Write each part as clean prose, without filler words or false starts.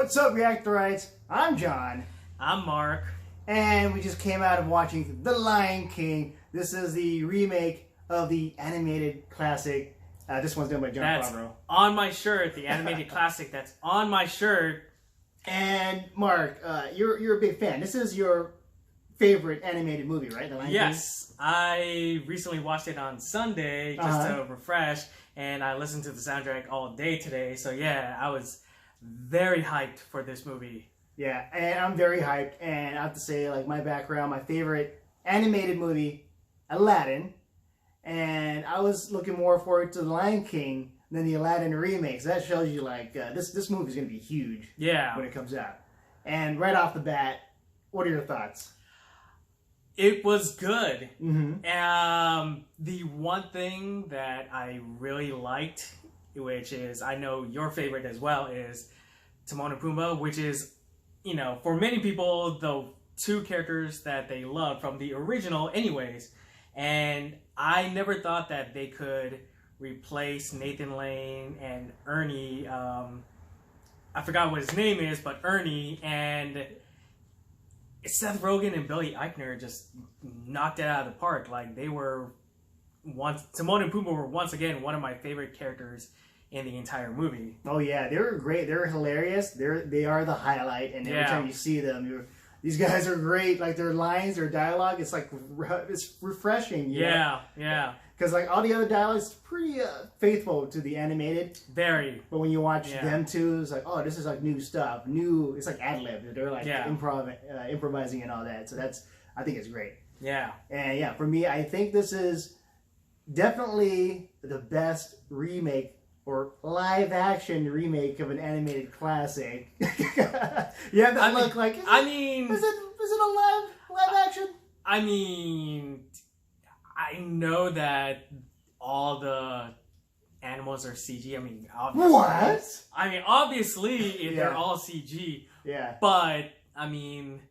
What's up, Reactorites? I'm John. I'm Mark. And we just came out of watching The Lion King. This is the remake of the animated classic. This one's done by John Favreau. On my shirt, the animated classic that's on my shirt. And Mark, you're a big fan. This is your favorite animated movie, right? The Lion King? Yes. I recently watched it on Sunday just to refresh, and I listened to the soundtrack all day today. So yeah, I was very hyped for this movie. Yeah, and I'm very hyped. And I have to say, like, my background, my favorite animated movie, Aladdin. And I was looking more forward to The Lion King than the Aladdin remake. So that shows you, like, this movie is going to be huge when it comes out. And right off the bat, what are your thoughts? It was good. Mm-hmm. The one thing that I really liked, which is, I know your favorite as well, is Timon and Pumbaa, which is, you know, for many people, the two characters that they love from the original anyways. And I never thought that they could replace Nathan Lane and Ernie. I forgot what his name is, but Ernie and Seth Rogen and Billy Eichner just knocked it out of the park. Like, they were Timon and Pumbaa were once again one of my favorite characters in the entire movie. Oh yeah, they were great. They were hilarious. They are the highlight, and every time you see them, these guys are great. Like, their lines, their dialogue, it's like it's refreshing. You know? Yeah. Because like all the other dialogue is pretty faithful to the animated. Very. But when you watch them two, it's like, oh, this is like new stuff. New. It's like ad lib. They're like improvising and all that. So I think it's great. Yeah. And yeah, for me, I think this is definitely the best remake or live-action remake of an animated classic. Yeah, that look like. Is it a live action? I mean, I know that all the animals are CG. I mean, obviously. What? I mean, obviously, they're all CG. Yeah. But I mean,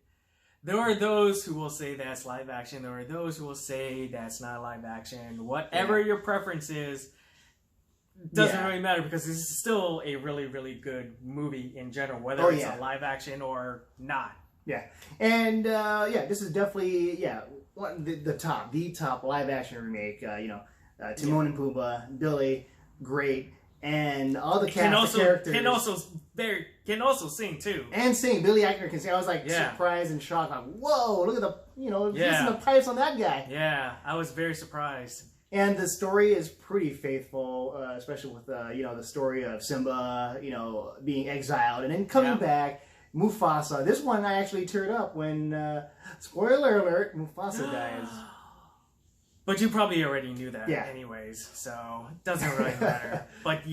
there are those who will say that's live action. There are those who will say that's not live action. Whatever your preference is. Doesn't really matter, because this is still a really, really good movie in general, whether it's a live action or not. Yeah. And this is definitely the top live action remake. Timon and Pumbaa, Billy, great, and all the cast characters can also sing too. And sing. Billy Eichner can sing. I was like surprised and shocked. Like, whoa, look at listen to the pipes on that guy. Yeah, I was very surprised. And the story is pretty faithful, especially with the story of Simba, being exiled and then coming back. Mufasa. This one I actually teared up when, spoiler alert, Mufasa dies. But you probably already knew that anyways, so it doesn't really matter. But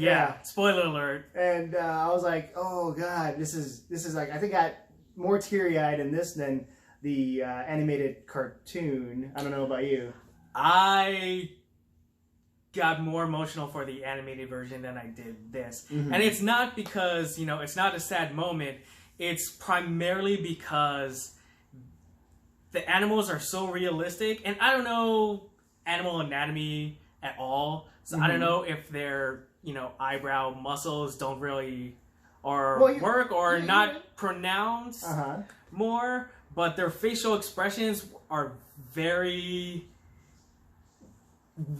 spoiler alert. And I was like, oh god, this is like, I think I got more teary-eyed in this than the animated cartoon. I don't know about you. I got more emotional for the animated version than I did this. And it's not because, it's not a sad moment. It's primarily because the animals are so realistic. And I don't know animal anatomy at all. So I don't know if their, eyebrow muscles don't really work or not pronounced more. But their facial expressions are very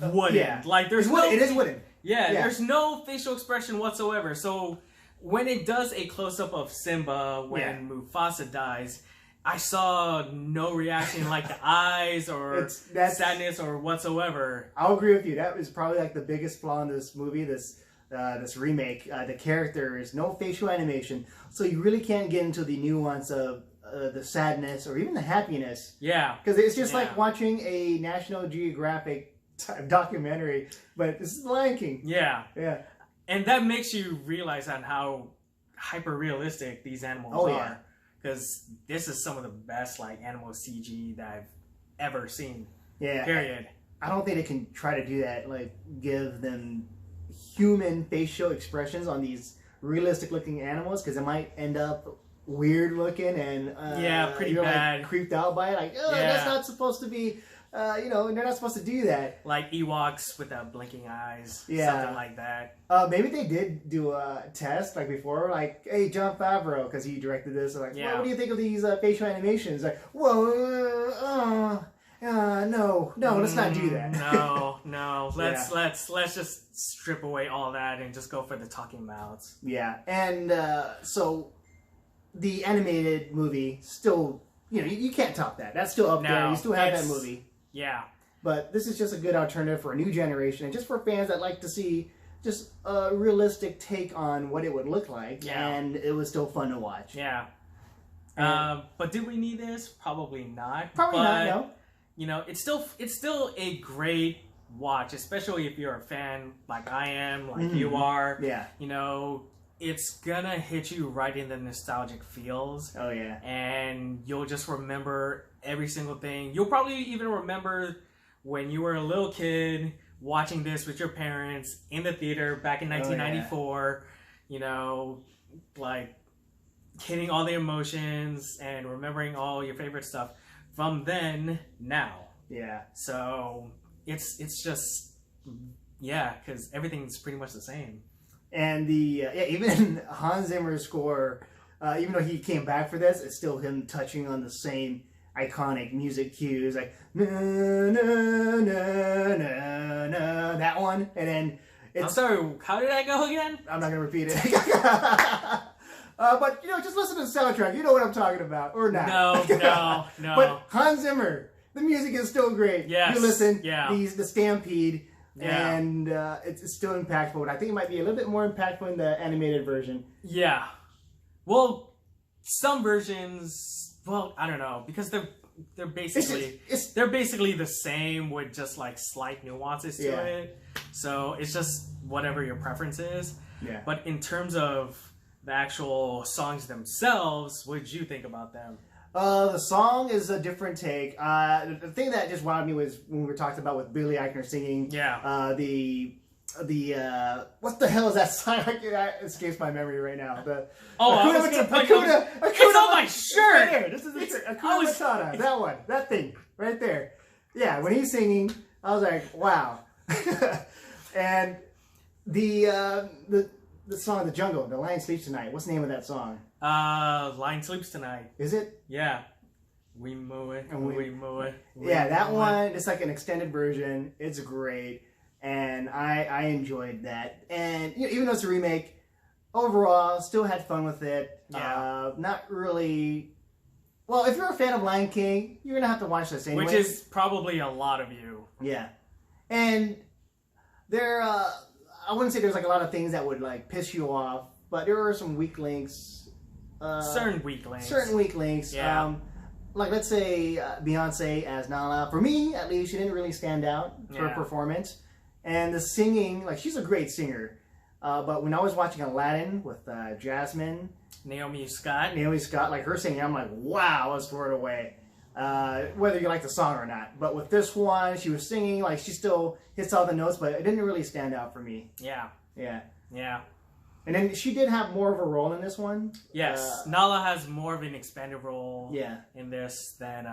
wooden. Like, it is wooden. There's no facial expression whatsoever. So when it does a close-up of Simba when Mufasa dies, I saw no reaction like the eyes or sadness or whatsoever. I'll agree with you. That was probably like the biggest flaw in this movie, this remake. The characters, no facial animation. So you really can't get into the nuance of the sadness or even the happiness. Yeah. Because it's just like watching a National Geographic documentary, but this is The Lion King. Yeah. And that makes you realize on how hyper realistic these animals are, because this is some of the best animal CG that I've ever seen. Period. I don't think they can try to do that, like give them human facial expressions on these realistic looking animals, because it might end up weird looking and pretty bad. Like, creeped out by it. Like, that's not supposed to be they're not supposed to do that. Like Ewoks without blinking eyes, Yeah. something like that. Maybe they did do a test like before, like, hey, Jon Favreau, because he directed this. Like, Yeah. well, what do you think of these facial animations? Like, whoa, no, let's not do that. No. Let's just strip away all that and just go for the talking mouths. Yeah, and so the animated movie still, you can't top that. That's still up there. You still have that movie. Yeah. But this is just a good alternative for a new generation, and just for fans that like to see just a realistic take on what it would look like. Yeah. And it was still fun to watch. Yeah. But did we need this? Probably not. Probably not, no. It's still a great watch, especially if you're a fan like I am, like you are. Yeah. It's gonna hit you right in the nostalgic feels. Oh, yeah. And you'll just remember every single thing. You'll probably even remember when you were a little kid watching this with your parents in the theater back in 1994. Like hitting all the emotions and remembering all your favorite stuff from then now. Yeah. So it's just, because everything's pretty much the same. And even Hans Zimmer's score, even though he came back for this, it's still him touching on the same iconic music cues, like na na na na na, that one, and then I'm sorry, how did I go again? I'm not gonna repeat it. But just listen to the soundtrack. You know what I'm talking about, or not? No. But Hans Zimmer, the music is still great. Yes. You listen. Yeah. The Stampede. Yeah. And it's still impactful. But I think it might be a little bit more impactful in the animated version. Yeah. Well, some versions. Well, I don't know, because they're basically they're basically the same with just like slight nuances to it. So it's just whatever your preference is. Yeah. But in terms of the actual songs themselves, what did you think about them? The song is a different take. The thing that just wowed me was when we were talking about with Billy Eichner singing. Yeah. What the hell is that song? It escapes my memory right now. Hakuna, it's on my shirt. Right there. This is Hakuna Matata. That one. That thing. Right there. Yeah, when he's singing, I was like, wow. And the song, The Jungle, The Lion Sleeps Tonight. What's the name of that song? Lion Sleeps Tonight. Is it? Yeah. We move it. We move it. Yeah, that one, it's like an extended version. It's great. And I enjoyed that. And even though it's a remake, overall, still had fun with it. Yeah. Not really... Well, if you're a fan of Lion King, you're going to have to watch this anyway. Which is probably a lot of you. Yeah. And there... I wouldn't say there's like a lot of things that would like piss you off, but there are some weak links. Certain weak links. Certain weak links. Yeah. Like let's say Beyonce as Nala. For me, at least, she didn't really stand out for her performance. And the singing, like she's a great singer. But when I was watching Aladdin with Jasmine, Naomi Scott, like her singing, I'm like, wow, I was blown away. Whether you like the song or not. But with this one, she was singing, like she still hits all the notes, but it didn't really stand out for me. Yeah. Yeah. Yeah. And then she did have more of a role in this one. Yes. Nala has more of an expanded role in this than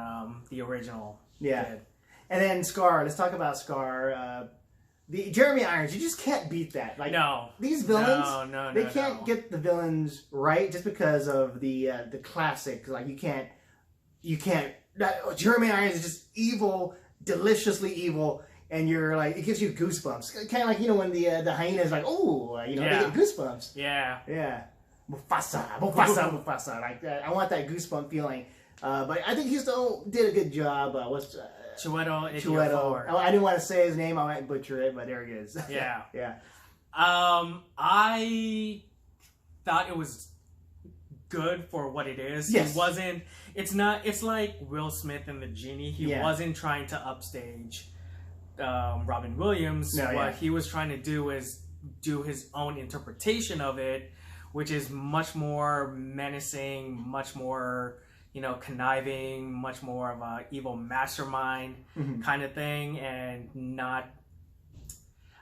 the original did. And then Scar, let's talk about Scar. The Jeremy Irons, you just can't beat that. Like these villains, they can't get the villains right just because of the classic. Like you can't. Jeremy Irons is just evil, deliciously evil, and you're like, it gives you goosebumps. Kind of like when the hyena is like, oh, they get goosebumps. Yeah. Yeah. Mufasa. Like I want that goosebump feeling. But I think he still did a good job. Chiwetel. I didn't want to say his name. I might butcher it, but there he is. Yeah. Yeah. I thought it was good for what it is. Yes. He wasn't. It's like Will Smith and the Genie. He wasn't trying to upstage Robin Williams. He was trying to do is do his own interpretation of it, which is much more menacing, much more conniving, much more of a evil mastermind kind of thing, and not.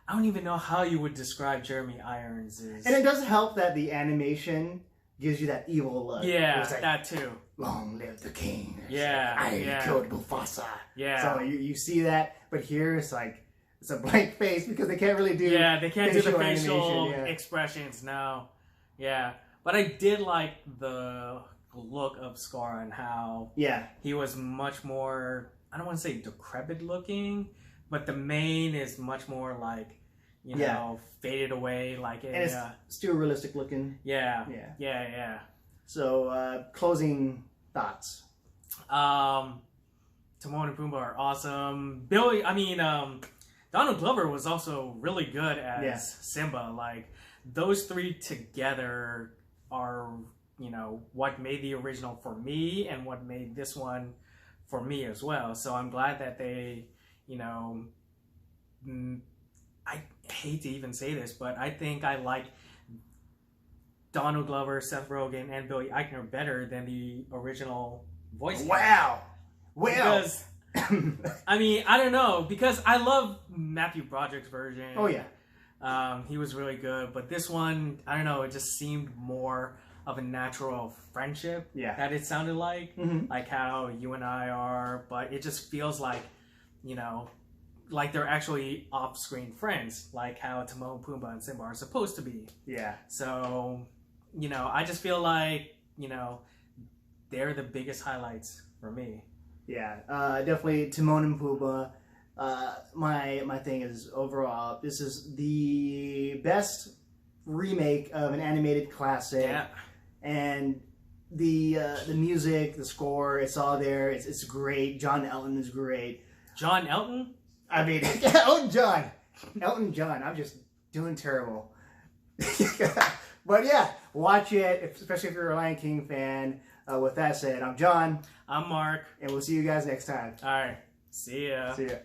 I don't even know how you would describe Jeremy Irons. And it does help that the animation gives you that evil look. Yeah, It's like, that too. long live the king. It's Yeah, like, I yeah. killed Mufasa. Yeah. So you see that, but here it's like, it's a blank face because they can't really do Yeah, they can't do the facial animation, yeah. expressions, no. Yeah. But I did like the look of Scar and how Yeah. he was much more, I don't want to say decrepit looking, but the mane is much more like, you know, faded away, like a, And it's still realistic looking. yeah, Yeah. yeah, yeah. So, closing thoughts. Timon and Pumbaa are awesome. Donald Glover was also really good as Simba. Like, those three together are, you know, what made the original for me and what made this one for me as well. So I'm glad that they, you know, I hate to even say this, but I think I like Donald Glover, Seth Rogen, and Billy Eichner better than the original voice. Wow. Well. Because, I mean, I don't know, because I love Matthew Broderick's version. Oh, yeah. He was really good, but this one, I don't know, it just seemed more of a natural friendship that it sounded like, like how you and I are, but it just feels like, you know, like they're actually off-screen friends, like how Timon, Pumbaa, and Simba are supposed to be. Yeah. So, you know, I just feel like, you know, they're the biggest highlights for me. Yeah, definitely Timon and Pumbaa. My thing is, overall, this is the best remake of an animated classic. Yeah. And the music, the score, it's all there. It's great. John Elton is great. John Elton? I mean, Elton John. Elton John. I'm just doing terrible. But yeah, watch it, especially if you're a Lion King fan. With that said, I'm John. I'm Mark. And we'll see you guys next time. All right. See ya. See ya.